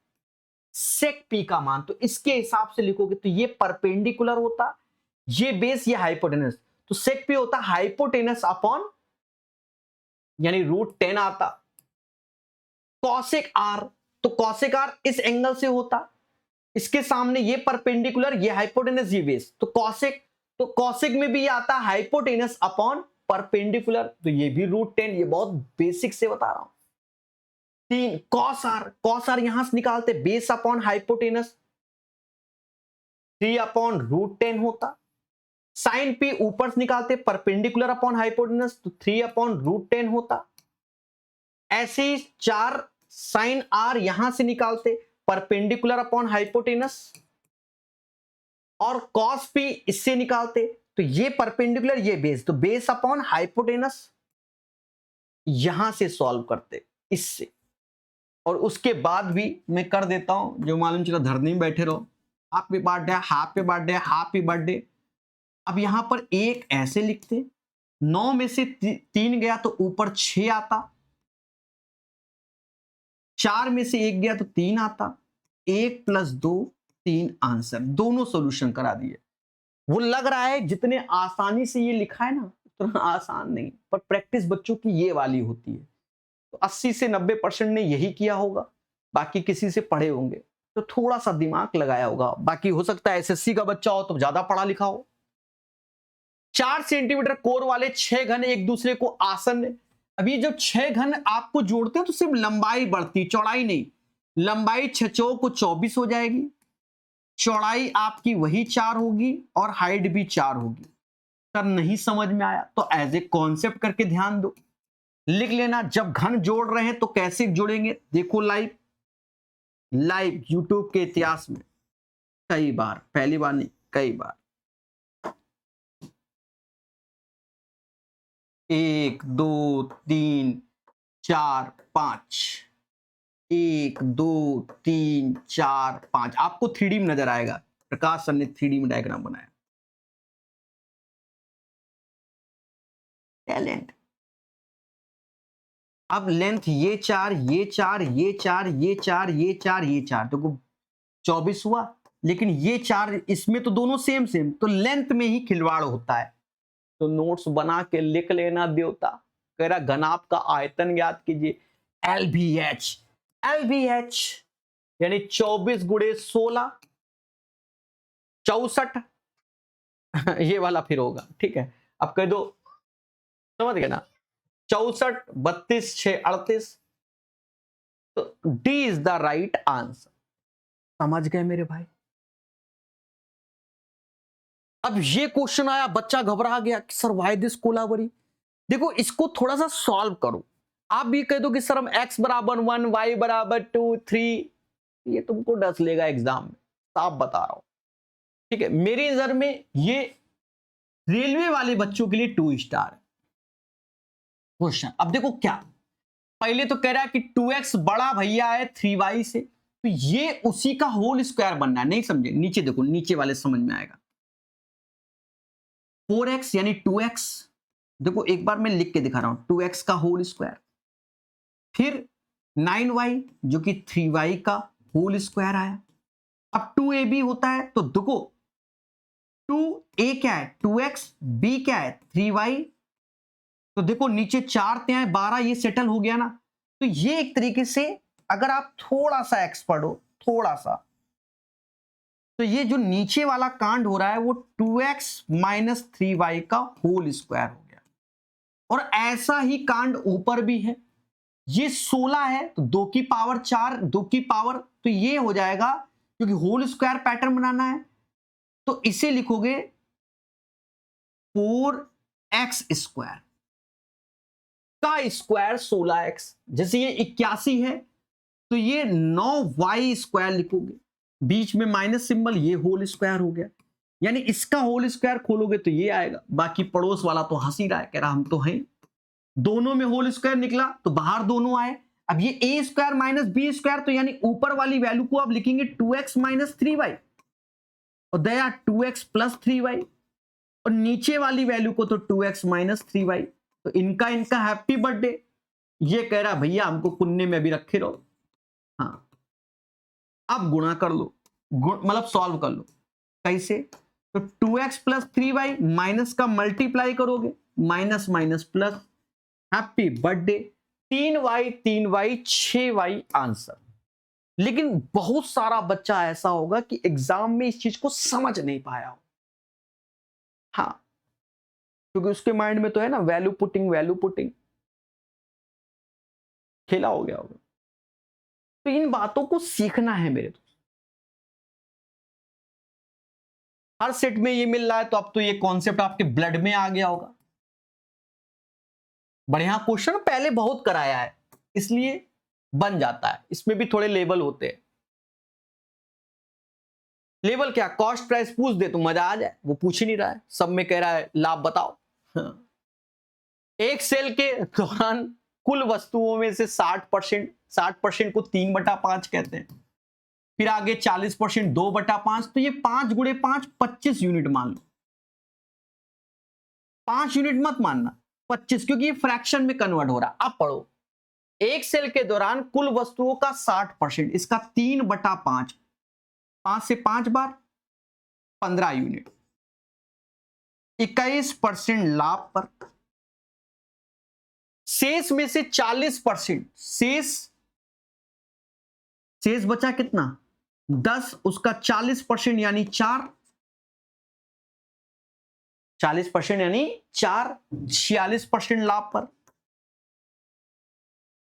सेक पी का मान, तो इसके हिसाब से लिखोगे तो ये परपेंडिकुलर होता, ये बेस, ये हाइपोटेनस, तो सेक पी होता हाइपोटेनस अपॉन यानी √10 आता। कॉसेक आर, तो कॉसेक आर इस एंगल से होता, इसके सामने ये परपेंडिकुलर, ये हाइपोटेनस, ये बेस, तो कॉसेक में भी आता हाइपोटेनस अपॉन परपेंडिकुलर, तो ये भी √10। ये बहुत बेसिक से बता रहा हूं। 3 कॉस आर यहां से निकालते, बेस अपॉन हाइपोटेनस 3/√10 होता। साइन पी ऊपर से निकालते, परपेंडिकुलर अपॉन हाइपोटेनस, तो 3/√10 होता। ऐसे ही 4 साइन आर यहां से निकालते, परपेंडिकुलर अपॉन हाइपोटेनस, और कॉस पी इससे निकालते, तो ये परपेंडिकुलर, ये बेस, तो बेस अपॉन हाइपोटेनस यहां से सॉल्व करते इससे। और उसके बाद भी मैं कर देता हूं, जो मालूम चला धरने में बैठे रहो, happy birthday happy birthday happy birthday. अब यहां पर एक ऐसे लिखते, 9 में से 3 गया तो ऊपर 6 आता, 4 में से 1 गया तो 3 आता, 1 + 2 3 आंसर। दोनों सॉल्यूशन करा दिए। वो लग रहा है जितने आसानी से ये लिखा है ना उतना आसान नहीं, पर प्रैक्टिस बच्चों की ये वाली होती है। तो 80 से 90% ने यही किया होगा, बाकी किसी से पढ़े होंगे तो थोड़ा सा दिमाग लगाया होगा। बाकी हो सकता है एसएससी का बच्चा हो तो ज्यादा पढ़ा लिखा हो। 4 सेंटीमीटर कोर वाले 6 घन एक दूसरे को आसन्न। अभी जब 6 घन आपको जोड़ते हैं तो सिर्फ लंबाई बढ़ती, चौड़ाई नहीं। लंबाई 6 चौक 24 हो जाएगी, चौड़ाई आपकी वही 4 होगी और हाइट भी 4 होगी। सर नहीं समझ में आया तो एज ए कॉन्सेप्ट करके ध्यान दो, लिख लेना। जब घन जोड़ रहे हैं तो कैसे जोड़ेंगे, देखो लाइव यूट्यूब के इतिहास में कई बार, पहली बार नहीं कई बार। 1 2 3 4 5, 1 2 3 4 5, आपको 3D में नजर आएगा। प्रकाश सर ने 3D में डायग्राम बनाया। टैलेंट। अब लेंथ ये 4 ये 4 ये 4 ये 4 ये 4 ये 4, तो 24 हुआ। लेकिन ये 4 इसमें तो दोनों सेम, तो लेंथ में ही खिलवाड़ होता है। तो नोट्स बना के लिख लेना देवता। कह रहा घनाभ का आयतन ज्ञात कीजिए, LBH। LBH यानी 24 गुणे 16 64 ये वाला फिर होगा, ठीक है। अब कह दो, समझ गए ना, 64 32 6 38, तो D is the right answer. समझ गए मेरे भाई। अब ये क्वेश्चन आया, बच्चा घबरा गया कि सर व्हाई दिस कोलाबरी। देखो इसको थोड़ा सा सॉल्व करो। आप भी कह दो कि सर हम x बराबर 1 y बराबर 2 3, ये तुमको डस लेगा एग्जाम में, साफ बता रहा हूं, ठीक है। मेरी नजर में ये रेलवे वाले बच्चों के लिए 2 स्टार है क्वेश्चन। अब देखो क्या, पहले तो कह रहा है कि 2x बड़ा भैया है 3y से, तो ये उसी का होल स्क्वायर बनना है। नहीं समझे, नीचे देखो, नीचे वाले समझ में आएगा। 4x यानी 2x, देखो एक बार मैं लिख के दिखा रहा हूं, 2x का होल स्क्वायर, फिर 9y जो कि 3y का होल स्क्वायर आया। अब 2ab होता है, तो देखो 2a क्या है 2x, b क्या है 3y, तो देखो नीचे 4 ते हैं 12, ये सेटल हो गया ना। तो ये एक तरीके से अगर आप थोड़ा सा एक्सपर्ट हो, थोड़ा सा, तो ये जो नीचे वाला कांड हो रहा है वो 2x माइनस 3y का होल स्क्वायर हो गया। और ऐसा ही कांड ऊपर भी है, ये 16 है तो 2 की पावर 4, 2 की पावर, तो ये हो जाएगा, क्योंकि होल स्क्वायर पैटर्न बनाना है तो इसे लिखोगे 4x स्क्वायर का स्क्वायर 16x। जैसे ये 81 है तो ये 9y स्क्वायर लिखोगे, बीच में माइनस सिंबल, ये होल स्क्वायर हो गया। यानी इसका होल स्क्वायर खोलोगे तो ये आएगा। बाकी पड़ोस वाला तो हंसी रहा है, कह रहा हम तो हैं, दोनों में होल स्क्वायर निकला तो बाहर दोनों आए। अब ये a square minus B square, तो यानी ऊपर वाली वैल्यू को आप लिखेंगे 2x माइनस 3y और दया 2x प्लस 3y, और नीचे वाली वैल्यू को तो 2x माइनस 3y। तो इनका इनका हैप्पी बर्थडे। ये कह रहा भैया हमको पुण्य में भी रखे रहो। हाँ, अब गुणा कर लो, मतलब सॉल्व कर लो। कैसे, तो 2x प्लस 3y माइनस का मल्टीप्लाई करोगे, minus minus plus, happy birthday. 3y 3y 6y answer. लेकिन बहुत सारा बच्चा ऐसा होगा कि एग्जाम में इस चीज को समझ नहीं पाया हो। हाँ, क्योंकि उसके माइंड में तो है ना वैल्यू पुटिंग खेला हो गया होगा। तो इन बातों को सीखना है मेरे दोस्त। हर सेट में ये मिल रहा है तो अब तो ये कॉन्सेप्ट आपके ब्लड में आ गया होगा। बढ़िया क्वेश्चन, पहले बहुत कराया है इसलिए बन जाता है। इसमें भी थोड़े लेवल होते हैं। लेवल क्या, कॉस्ट प्राइस पूछ दे तो मजा आ जाए, वो पूछ ही नहीं रहा है, सब में कह रहा है लाभ बताओ। एक सेल के दौरान कुल वस्तुओं में से 60% को 3/5 कहते हैं, फिर आगे 40% 2/5, तो ये 5 गुणे 5 25 यूनिट मान लो। 5 यूनिट मत मानना, 25, क्योंकि ये फ्रैक्शन में कन्वर्ट हो रहा है। अब पढ़ो, एक सेल के दौरान कुल वस्तुओं का 60%, इसका 3/5, 5 से 5 बार 15 यूनिट, 21% लाभ पर। शेष में से 40%, शेष बचा कितना 10, उसका 40% यानी 4, 40% यानी 4, 46% लाभ पर।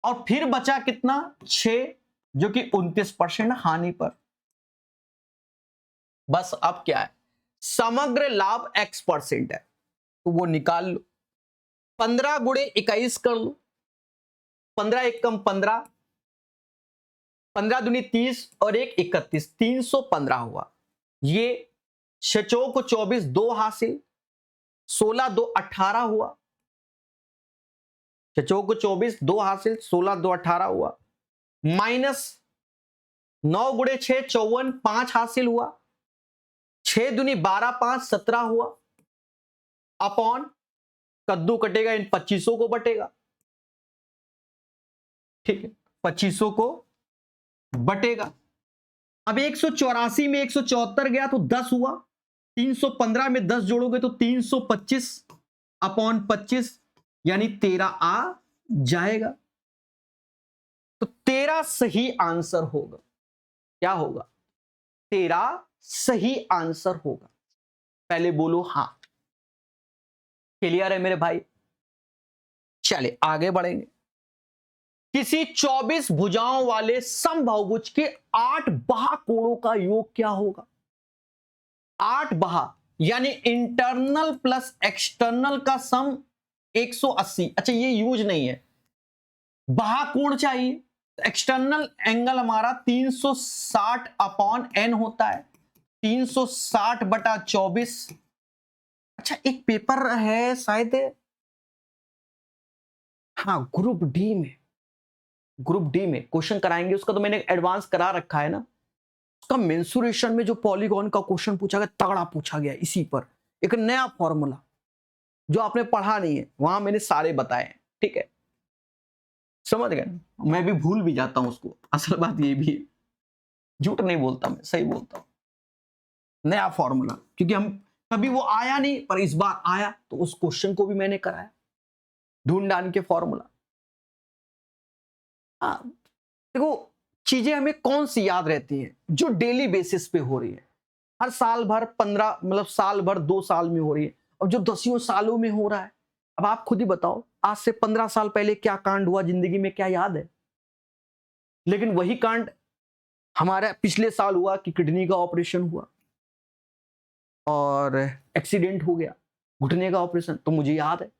और फिर बचा कितना 6, जो कि 29% हानि पर। बस अब क्या है, समग्र लाभ x% है तो वो निकाल लो। 15 गुणे 21 कर लो, 15 एकम 15, 15 दूनी 30 और 1 31, 315 हुआ। ये 6 चौक 24, 2 हासिल, 16 2 18 हुआ। 6 चौक 24, 2 हासिल, 16 2 18 हुआ। माइनस 9 गुणे 6 54, 5 हासिल हुआ। 6 दूनी 12 5 17 हुआ। अपॉन कद्दू कटेगा, इन 2500 को बटेगा, ठीक है, 2500 को बटेगा। अब 184 में 174 गया तो 10 हुआ, 315 में 10 जोड़ोगे तो 325, अपॉन 25 यानी 13 आ जाएगा। तो 13 सही आंसर होगा। क्या होगा? 13 सही आंसर होगा। पहले बोलो हां। क्लियर है मेरे भाई? चले आगे बढ़ेंगे। किसी 24 भुजाओं वाले समबाहुभुज के 8 बाहु कोणों का योग क्या होगा? 8 बाहु यानी इंटरनल प्लस एक्सटर्नल का सम 180। अच्छा ये यूज नहीं है, बाहु कोण चाहिए। एक्सटर्नल एंगल हमारा 360 अपॉन एन होता है, 360 बटा 24। अच्छा एक पेपर है शायद, हाँ ग्रुप डी में क्वेश्चन कराएंगे, उसका तो मैंने एडवांस करा रखा है ना। उसका मेंसुरेशन में जो पॉलीगॉन का क्वेश्चन पूछा गया, तगड़ा पूछा गया। इसी पर एक नया फॉर्मूला जो आपने पढ़ा नहीं है, वहां मैंने सारे बताए हैं। ठीक है, समझ गए? मैं भी भूल भी जाता हूं उसको, असल बात ये भी है। झूठ नहीं बोलता, मैं सही बोलता हूं। नया फॉर्मूला, क्योंकि हम कभी वो आया नहीं, पर इस बार आया तो उस क्वेश्चन को भी मैंने कराया, ढूंढ ढांड के फॉर्मूला। हाँ देखो, चीजें हमें कौन सी याद रहती हैं? जो डेली बेसिस पे हो रही है, हर साल भर 15 मतलब साल भर 2 साल में हो रही है, और जो 10 सालों में हो रहा है। अब आप खुद ही बताओ, आज से 15 साल पहले क्या कांड हुआ जिंदगी में, क्या याद है? लेकिन वही कांड हमारा पिछले साल हुआ कि किडनी का ऑपरेशन हुआ और एक्सीडेंट हो गया, घुटने का ऑपरेशन, तो मुझे याद है।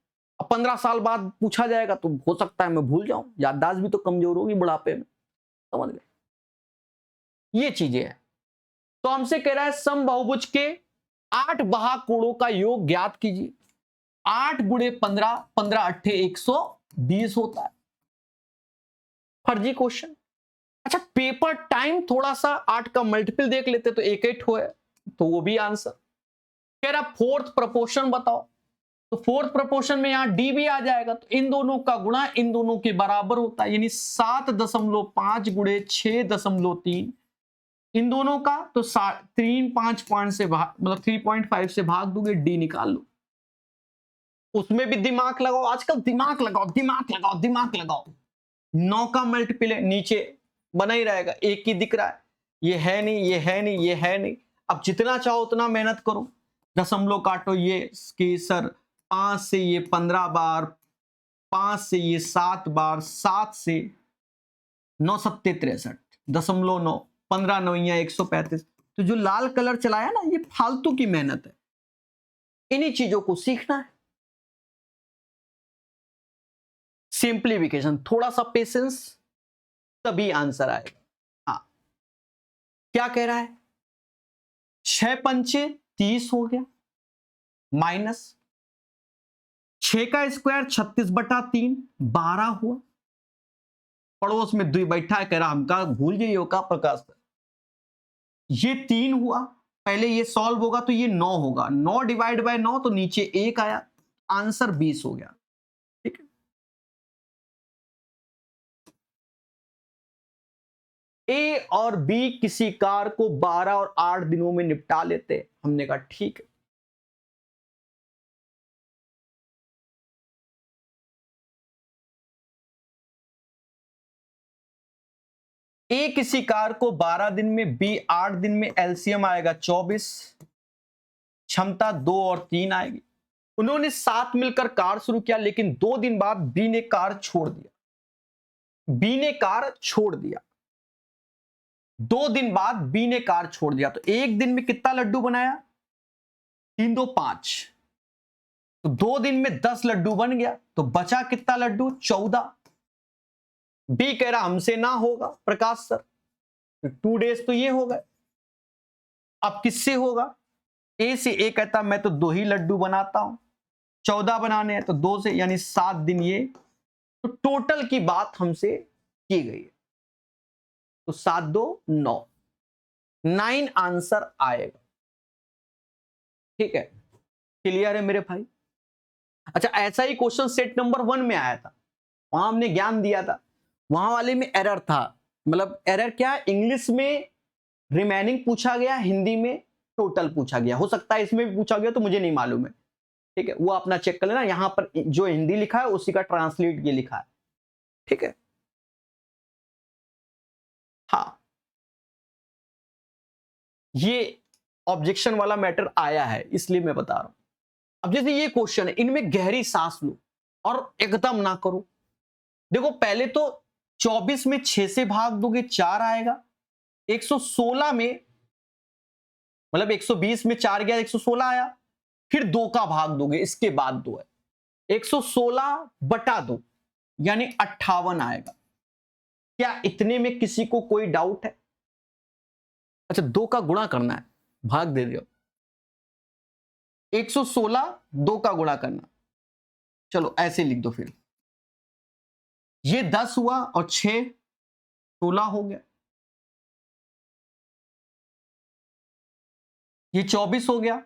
अब 15 साल बाद पूछा जाएगा तो हो सकता है मैं भूल जाऊं, याददाश्त भी तो कमजोर होगी बुढ़ापे में। समझ गए? ये चीजें हैं। तो हमसे कह रहा है समबाहुभुज के 8 बाहु कोणों का योग ज्ञात कीजिए। 8 गुणे 15, 15 अट्ठे 120 होता है। फर्जी क्वेश्चन। अच्छा पेपर टाइम थोड़ा सा 8 का मल्टीपल देख लेते तो 1 है, तो वो भी आंसर। कह रहा फोर्थ प्रपोर्शन बताओ, तो फोर्थ प्रपोर्शन में यहां डी भी आ जाएगा, तो इन दोनों का गुणा इन दोनों के बराबर होता है, यानी 7.5 गुणे 6.3। इन दोनों का तो 3.5 पॉइंट से मतलब 3.5 से भाग दोगे, डी निकाल लो। उसमें भी दिमाग लगाओ, आजकल दिमाग लगाओ दिमाग लगाओ दिमाग लगाओ। 9 का मल्टीपल है, नीचे बना ही रहेगा, एक ही दिख रहा है, ये है नहीं ये है नहीं ये है नहीं। अब जितना चाहो उतना मेहनत करो, दशमलव काटो, ये कि सर 5 से ये 15 बार, 5 से ये 7 बार, 7 से 9 सत्ते 63, 0.9, 15 9 135। तो जो लाल कलर चलाया ना, ये फालतू की मेहनत है, इन्हीं चीजों को सीखना है। सिंप्लीफिकेशन, थोड़ा सा पेशेंस, तभी आंसर आएगा। हाँ क्या कह रहा है? 6 पंचे 30 हो गया, माइनस 6 का स्क्वायर 36/3 12 हुआ। पड़ोस में 2 बैठा है, कह रहा हमका भूल जाइए का प्रकाश, ये 3 हुआ। पहले ये सॉल्व होगा तो ये 9 होगा, 9 डिवाइड बाय 9 तो नीचे 1 आया, आंसर 20 हो गया। ठीक है, ए और बी किसी कार को 12 और 8 दिनों में निपटा लेते। हमने कहा ठीक है। ए किसी कार को 12 दिन में, बी 8 दिन में, एलसीएम आएगा 24, क्षमता 2 और 3 आएगी। उन्होंने साथ मिलकर कार शुरू किया, लेकिन 2 दिन बाद बी ने कार छोड़ दिया। बी ने कार छोड़ दिया, 2 दिन बाद बी ने कार छोड़ दिया, तो एक दिन में कितना लड्डू बनाया? 3 2 5, तो 2 दिन में 10 लड्डू बन गया, तो बचा कितना लड्डू? 14। बी कह रहा हमसे ना होगा प्रकाश सर, 2 डेज तो ये हो गए, अब किससे होगा? ए से। ए कहता मैं तो 2 ही लड्डू बनाता हूं, 14 बनाने हैं तो 2 से, यानी 7 दिन ये, तो टोटल की बात हमसे की गई है, तो 7 2 9, 9 आंसर आएगा। ठीक है, क्लियर है मेरे भाई? अच्छा ऐसा ही क्वेश्चन सेट नंबर 1 में आया था, वहां हमने ज्ञान दिया था, वहां वाले में एरर था। मतलब एरर क्या? इंग्लिश में रिमेनिंग पूछा गया, हिंदी में टोटल पूछा गया। हो सकता है इसमें भी पूछा गया, तो मुझे नहीं मालूम है। ठीक है, वो अपना चेक कर लेना, यहां पर जो हिंदी लिखा है उसी का ट्रांसलेट ये लिखा है, ठीक है। हाँ, ये ऑब्जेक्शन वाला मैटर आया है इसलिए मैं बता रहा हूं। अब जैसे ये क्वेश्चन है, इनमें गहरी सांस लो और एकदम ना करो। देखो पहले तो 24 में 6 से भाग दोगे 4 आएगा, 116 में मतलब 120 में 4 गया 116 आया, फिर 2 का भाग दोगे, इसके बाद 2 है, 116 बटा 2 यानी 58 आएगा। क्या इतने में किसी को कोई डाउट है? अच्छा, 2 का गुणा करना है, भाग दे दो, 116 2 का गुणा करना, चलो ऐसे लिख दो, फिर ये 10 हुआ और 6 16 हो गया, ये 24 हो गया,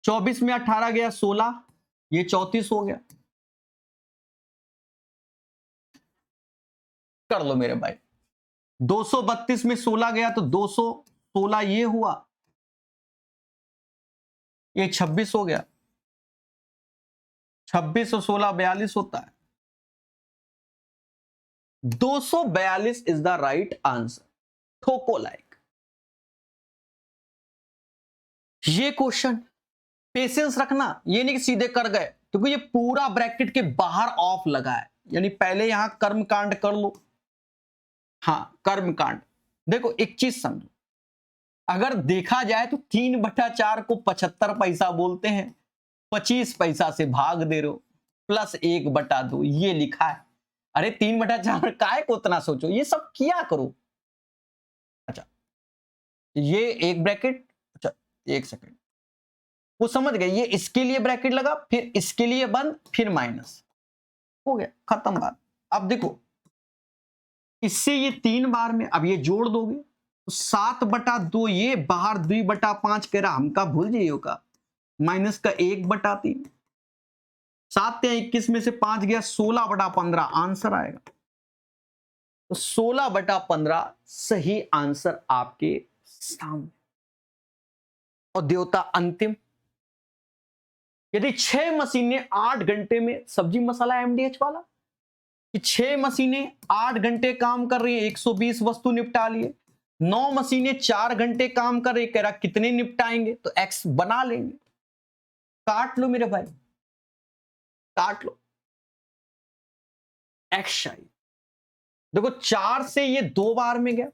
24 में 18 गया 16, ये 34 हो गया। कर लो मेरे भाई, 232 में 16 गया तो 216 ये हुआ, ये 26 हो गया, 26 और 16 42 होता है, 242 इज द राइट आंसर। ठोको लाइक। ये क्वेश्चन पेशेंस रखना, ये नहीं कि सीधे कर गए, क्योंकि ये पूरा ब्रैकेट के बाहर ऑफ लगा है, यानी पहले यहां कर्मकांड कर लो। हाँ, कर्मकांड। देखो एक चीज समझो, अगर देखा जाए तो 3/4 को 75 पैसा बोलते हैं, 25 पैसा से भाग दे रहे हो, प्लस 1/2 ये लिखा है। अरे 3/4 काय को उतना सोचो, ये सब किया करो। अच्छा, ये एक ब्रैकेट, अच्छा एक सेकेंड, वो समझ गए, ये इसके लिए ब्रैकेट लगा, फिर इसके लिए बंद, फिर माइनस, हो गया, खत्म बात। अब देखो इससे ये 3 बार में, अब ये जोड़ दोगे तो 7/2, ये बाहर 2/5 कह रहा, हमका भूल जाइए का, माइनस का 1/3, 7 या 21 में से 5 गया, 16/15 आंसर आएगा। तो 16/15 सही आंसर आपके सामने। और देवता अंतिम, यदि 6 मशीनें 8 घंटे में, सब्जी मसाला एमडीएच वाला, कि 6 मशीनें 8 घंटे काम कर रही है, 120 वस्तु निपटा लिए, 9 मशीनें 4 घंटे काम कर रही, कह रहा कितने निपटाएंगे, तो एक्स बना लेंगे। काट लो मेरे भाई, काट लो, एक्स आई। देखो 4 से ये 2 बार में गया,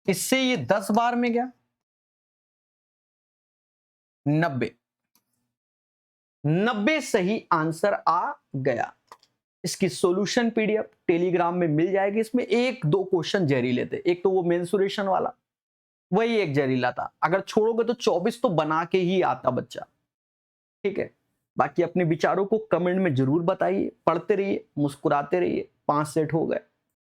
इससे ये 10 बार में गया, 90 सही आंसर आ गया। इसकी सॉल्यूशन पीडीएफ टेलीग्राम में मिल जाएगी। इसमें 1-2 क्वेश्चन जहरीले थे, एक तो वो मेंसुरेशन वाला, वही एक जहरीला था, अगर छोड़ोगे तो 24 तो बना के ही आता बच्चा, ठीक है। बाकी अपने विचारों को कमेंट में जरूर बताइए, पढ़ते रहिए, मुस्कुराते रहिए। 5 सेट हो गए।